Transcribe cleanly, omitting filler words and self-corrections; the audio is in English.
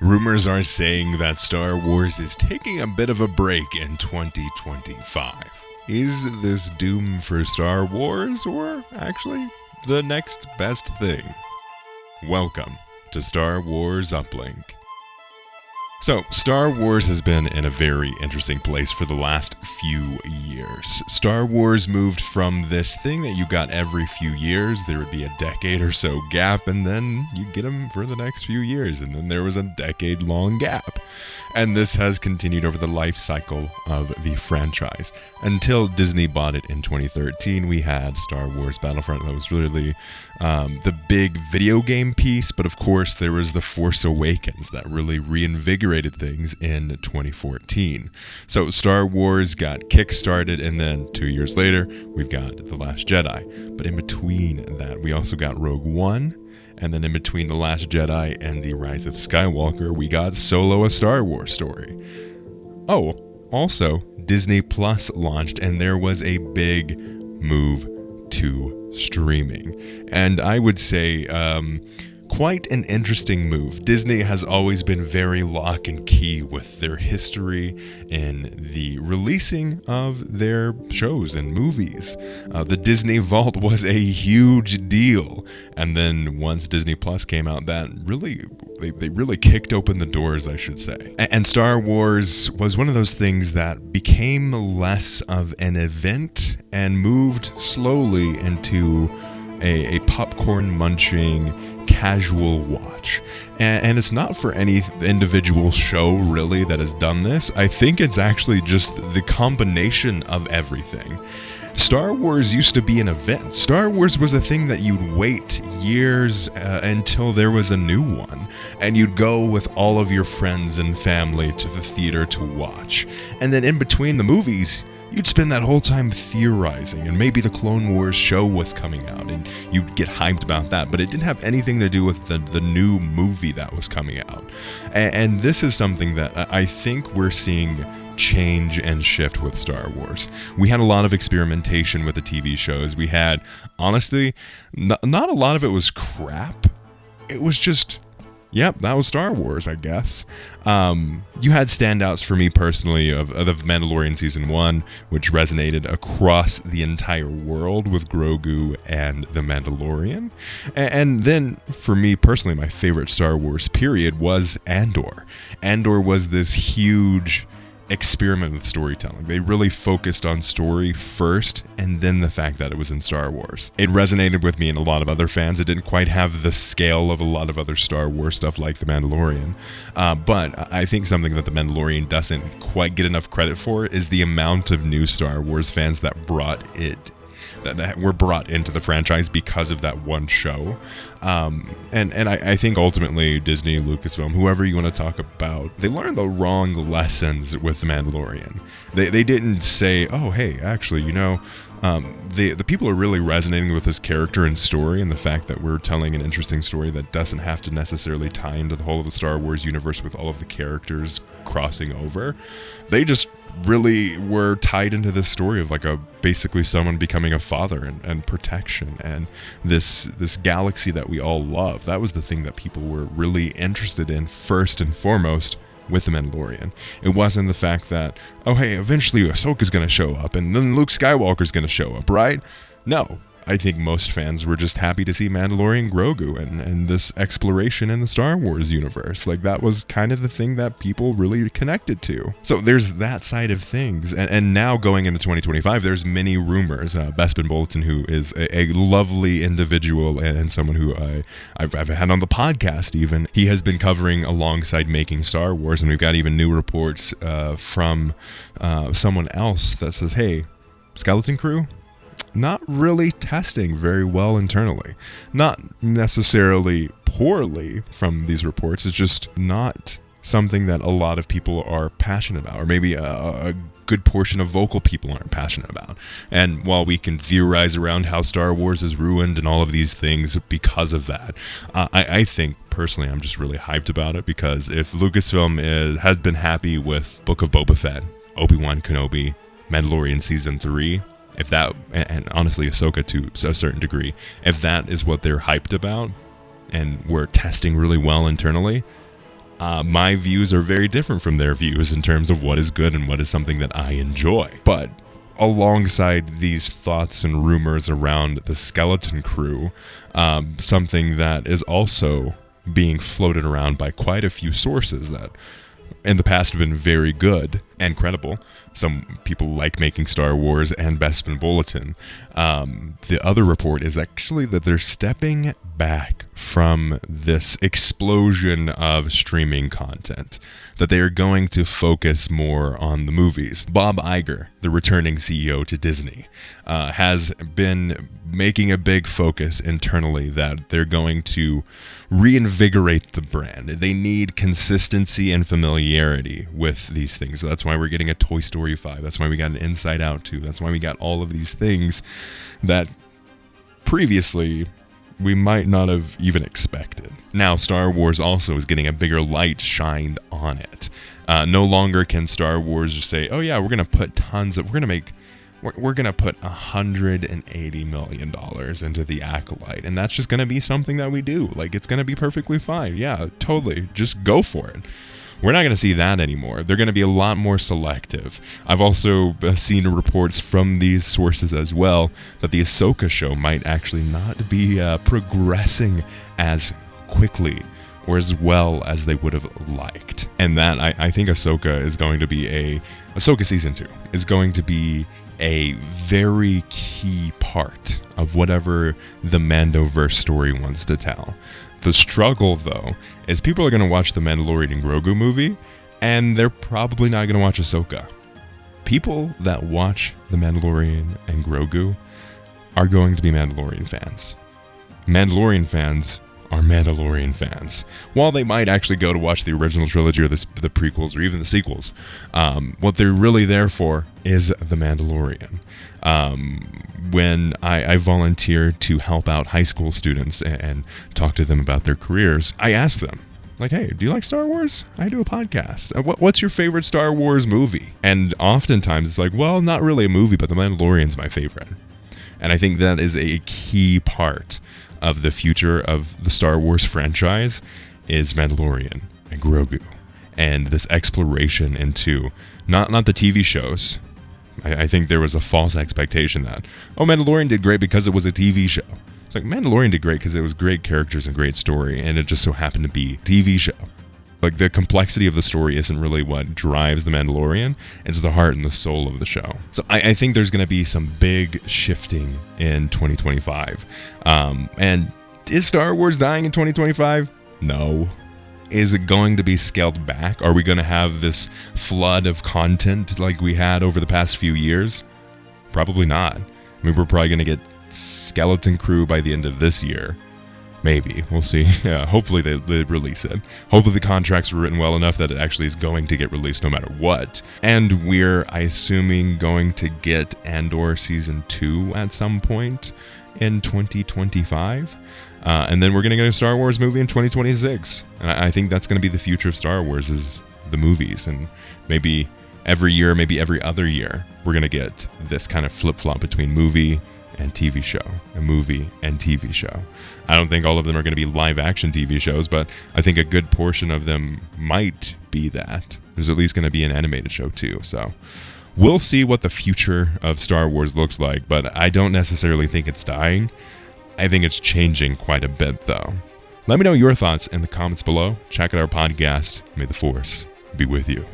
Rumors are saying that Star Wars is taking a bit of a break in 2025. Is this doom for Star Wars, or actually the next best thing? Welcome to Star Wars Uplink. So, Star Wars has been in a very interesting place for the last few years. Star Wars moved from this thing that you got every few years. There would be a decade or so gap, and then you get them for the next few years, and then there was a decade-long gap. And this has continued over the life cycle of the franchise. Until Disney bought it in 2013, we had Star Wars Battlefront. That was really the big video game piece, but of course there was The Force Awakens that really reinvigorated things in 2014. So Star Wars got kick-started, and then 2 years later, we've got The Last Jedi. But in between that, we also got Rogue One, and then in between The Last Jedi and The Rise of Skywalker, we got Solo: A Star Wars Story. Oh, also, Disney Plus launched, and there was a big move to streaming. And I would say, quite an interesting move. Disney has always been very lock and key with their history in the releasing of their shows and movies. The Disney Vault was a huge deal, and then once Disney Plus came out, that really they really kicked open the doors, I should say. And Star Wars was one of those things that became less of an event and moved slowly into a popcorn munching casual watch. And it's not for any individual show really that has done this. I think it's actually just the combination of everything. Star Wars used to be an event. Star Wars was a thing that you'd wait years until there was a new one, and you'd go with all of your friends and family to the theater to watch. And then in between the movies, you'd spend that whole time theorizing, and maybe the Clone Wars show was coming out, and you'd get hyped about that, but it didn't have anything to do with the new movie that was coming out. And this is something that I think we're seeing change and shift with Star Wars. We had a lot of experimentation with the TV shows. We had, honestly, not a lot of it was crap. It was just, yep, that was Star Wars, I guess. You had standouts for me personally of The Mandalorian Season 1, which resonated across the entire world with Grogu and The Mandalorian. And then, for me personally, my favorite Star Wars period was Andor. Andor was this huge experiment with storytelling. They really focused on story first, and then the fact that it was in Star Wars. It resonated with me and a lot of other fans. It didn't quite have the scale of a lot of other Star Wars stuff like The Mandalorian, but I think something that The Mandalorian doesn't quite get enough credit for is the amount of new Star Wars fans that that were brought into the franchise because of that one show. And I think ultimately Disney, Lucasfilm, whoever you want to talk about, they learned the wrong lessons with The Mandalorian. They didn't say, oh, hey, actually, the people are really resonating with this character and story, and the fact that we're telling an interesting story that doesn't have to necessarily tie into the whole of the Star Wars universe with all of the characters crossing over. They just really were tied into this story of basically someone becoming a father and protection and this galaxy that we all love. That was the thing that people were really interested in first and foremost with The Mandalorian. It wasn't the fact that, oh hey, eventually Ahsoka's gonna show up and then Luke Skywalker's gonna show up, right? No. I think most fans were just happy to see Mandalorian Grogu and this exploration in the Star Wars universe. That was kind of the thing that people really connected to. So there's that side of things. And now going into 2025, there's many rumors. Bespin Bulletin, who is a lovely individual and someone who I've had on the podcast even, he has been covering alongside making Star Wars. And we've got even new reports from someone else that says, hey, Skeleton Crew, not really testing very well internally. Not necessarily poorly from these reports, it's just not something that a lot of people are passionate about, or maybe a good portion of vocal people aren't passionate about. And while we can theorize around how Star Wars is ruined and all of these things because of that, I think personally I'm just really hyped about it, because if Lucasfilm has been happy with Book of Boba Fett, Obi Wan Kenobi, Mandalorian Season 3, if that, and honestly Ahsoka to a certain degree, if that is what they're hyped about and we're testing really well internally, My views are very different from their views in terms of what is good and what is something that I enjoy. But alongside these thoughts and rumors around the Skeleton Crew, something that is also being floated around by quite a few sources that in the past have been very good and credible. Some people like Making Star Wars and Bespin Bulletin. The other report is actually that they're stepping back from this explosion of streaming content, that they are going to focus more on the movies. Bob Iger, the returning CEO to Disney, has been making a big focus internally that they're going to reinvigorate the brand. They need consistency and familiarity with these things. So that's why we're getting a Toy Story 5. That's why we got an Inside Out 2. That's why we got all of these things that previously we might not have even expected. Now, Star Wars also is getting a bigger light shined on it. No longer can Star Wars just say, oh yeah, we're going to put $180 million into the Acolyte, and that's just going to be something that we do. Like, it's going to be perfectly fine. Yeah, totally. Just go for it. We're not going to see that anymore. They're going to be a lot more selective. I've also seen reports from these sources as well that the Ahsoka show might actually not be progressing as quickly or as well as they would have liked. And that, I think Ahsoka Season 2 is going to be a very key part of whatever the Mandoverse story wants to tell. The struggle, though, is people are going to watch the Mandalorian and Grogu movie, and they're probably not going to watch Ahsoka. People that watch the Mandalorian and Grogu are going to be Mandalorian fans. Mandalorian fans are Mandalorian fans. While they might actually go to watch the original trilogy or the prequels or even the sequels, what they're really there for is the Mandalorian. When I volunteered to help out high school students and talk to them about their careers, I asked them, like, hey, do you like Star Wars? I do a podcast. What's your favorite Star Wars movie? And oftentimes it's like, well, not really a movie, but The Mandalorian's my favorite. And I think that is a key part of the future of the Star Wars franchise is Mandalorian and Grogu. And this exploration into not the TV shows. I think there was a false expectation that, Mandalorian did great because it was a TV show. It's like, Mandalorian did great because it was great characters and great story, and it just so happened to be a TV show. Like, the complexity of the story isn't really what drives The Mandalorian, it's the heart and the soul of the show. So I think there's going to be some big shifting in 2025. And is Star Wars dying in 2025? No. Is it going to be scaled back? Are we going to have this flood of content like we had over the past few years? Probably not. I mean, we're probably going to get Skeleton Crew by the end of this year. Maybe. We'll see. Yeah, hopefully they release it. Hopefully the contracts were written well enough that it actually is going to get released no matter what. And we're, assuming, going to get Andor Season 2 at some point in 2025. And then we're going to get a Star Wars movie in 2026. And I think that's going to be the future of Star Wars, is the movies. And maybe every year, maybe every other year, we're going to get this kind of flip-flop between movie and TV show, a movie and TV show. I don't think all of them are going to be live-action TV shows, but I think a good portion of them might be that. There's at least going to be an animated show too. So we'll see what the future of Star Wars looks like, but I don't necessarily think it's dying. I think it's changing quite a bit, though. Let me know your thoughts in the comments below. Check out our podcast. May the Force be with you.